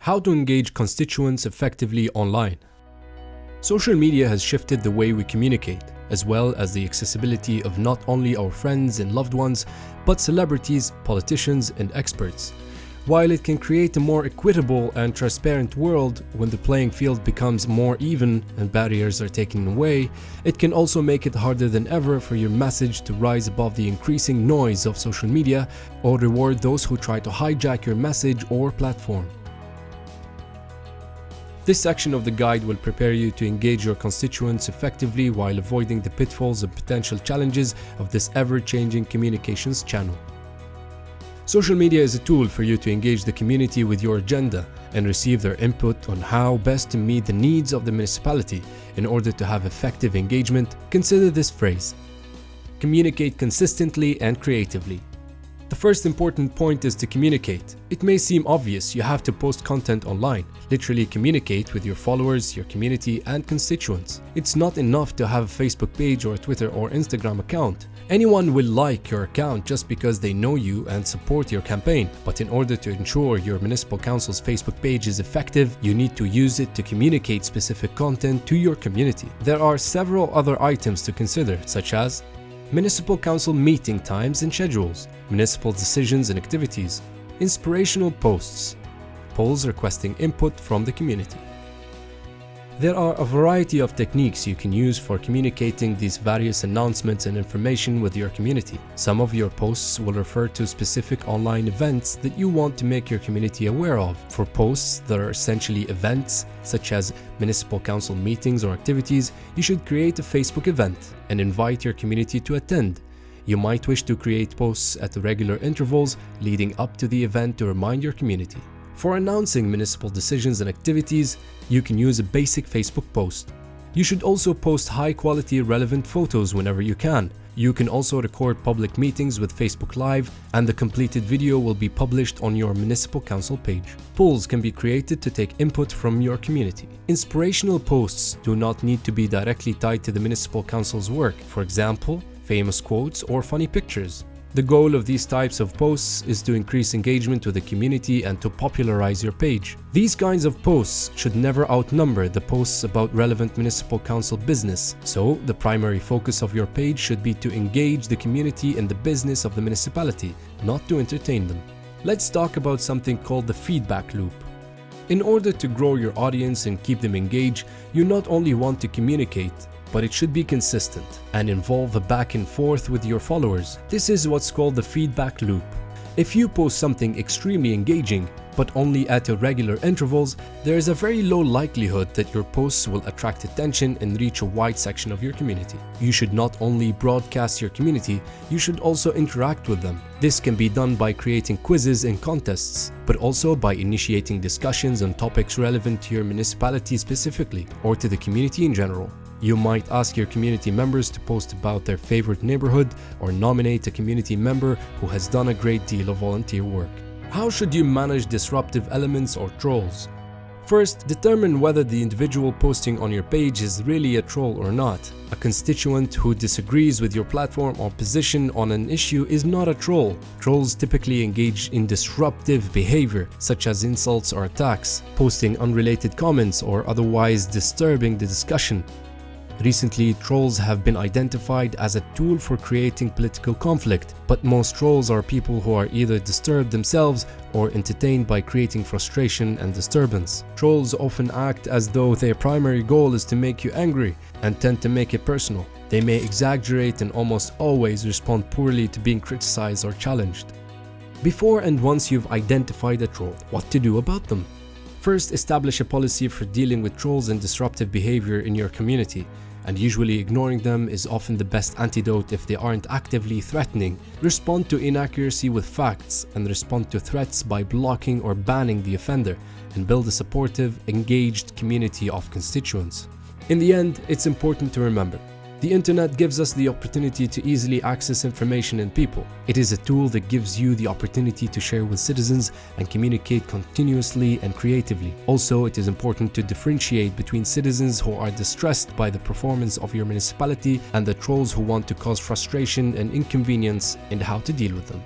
How to engage constituents effectively online. Social media has shifted the way we communicate, as well as the accessibility of not only our friends and loved ones, but celebrities, politicians, and experts. While it can create a more equitable and transparent world when the playing field becomes more even and barriers are taken away, it can also make it harder than ever for your message to rise above the increasing noise of social media or reward those who try to hijack your message or platform. This section of the guide will prepare you to engage your constituents effectively while avoiding the pitfalls and potential challenges of this ever-changing communications channel. Social media is a tool for you to engage the community with your agenda and receive their input on how best to meet the needs of the municipality. In order to have effective engagement, consider this phrase: communicate consistently and creatively. The first important point is to communicate. It may seem obvious you have to post content online, literally communicate with your followers, your community, and constituents. It's not enough to have a Facebook page or a Twitter or Instagram account. Anyone will like your account just because they know you and support your campaign. But in order to ensure your municipal council's Facebook page is effective, you need to use it to communicate specific content to your community. There are several other items to consider, such as municipal council meeting times and schedules, municipal decisions and activities, inspirational posts, polls requesting input from the community. There are a variety of techniques you can use for communicating these various announcements and information with your community. Some of your posts will refer to specific online events that you want to make your community aware of. For posts that are essentially events, such as municipal council meetings or activities, you should create a Facebook event and invite your community to attend. You might wish to create posts at regular intervals leading up to the event to remind your community. For announcing municipal decisions and activities, you can use a basic Facebook post. You should also post high-quality relevant photos whenever you can. You can also record public meetings with Facebook Live, and the completed video will be published on your municipal council page. Polls can be created to take input from your community. Inspirational posts do not need to be directly tied to the municipal council's work. For example, famous quotes or funny pictures. The goal of these types of posts is to increase engagement with the community and to popularize your page. These kinds of posts should never outnumber the posts about relevant municipal council business, so the primary focus of your page should be to engage the community in the business of the municipality, not to entertain them. Let's talk about something called the feedback loop. In order to grow your audience and keep them engaged, you not only want to communicate, but it should be consistent and involve a back and forth with your followers. This is what's called the feedback loop. If you post something extremely engaging, but only at irregular intervals, there is a very low likelihood that your posts will attract attention and reach a wide section of your community. You should not only broadcast your community, you should also interact with them. This can be done by creating quizzes and contests, but also by initiating discussions on topics relevant to your municipality specifically, or to the community in general. You might ask your community members to post about their favorite neighborhood or nominate a community member who has done a great deal of volunteer work. How should you manage disruptive elements or trolls? First, determine whether the individual posting on your page is really a troll or not. A constituent who disagrees with your platform or position on an issue is not a troll. Trolls typically engage in disruptive behavior, such as insults or attacks, posting unrelated comments, or otherwise disturbing the discussion. Recently, trolls have been identified as a tool for creating political conflict, but most trolls are people who are either disturbed themselves or entertained by creating frustration and disturbance. Trolls often act as though their primary goal is to make you angry and tend to make it personal. They may exaggerate and almost always respond poorly to being criticized or challenged. Before and once you've identified a troll, what to do about them? First, establish a policy for dealing with trolls and disruptive behavior in your community, and usually ignoring them is often the best antidote if they aren't actively threatening. Respond to inaccuracy with facts and respond to threats by blocking or banning the offender, and build a supportive, engaged community of constituents. In the end, it's important to remember, the internet gives us the opportunity to easily access information and people. It is a tool that gives you the opportunity to share with citizens and communicate continuously and creatively. Also, it is important to differentiate between citizens who are distressed by the performance of your municipality and the trolls who want to cause frustration and inconvenience, and how to deal with them.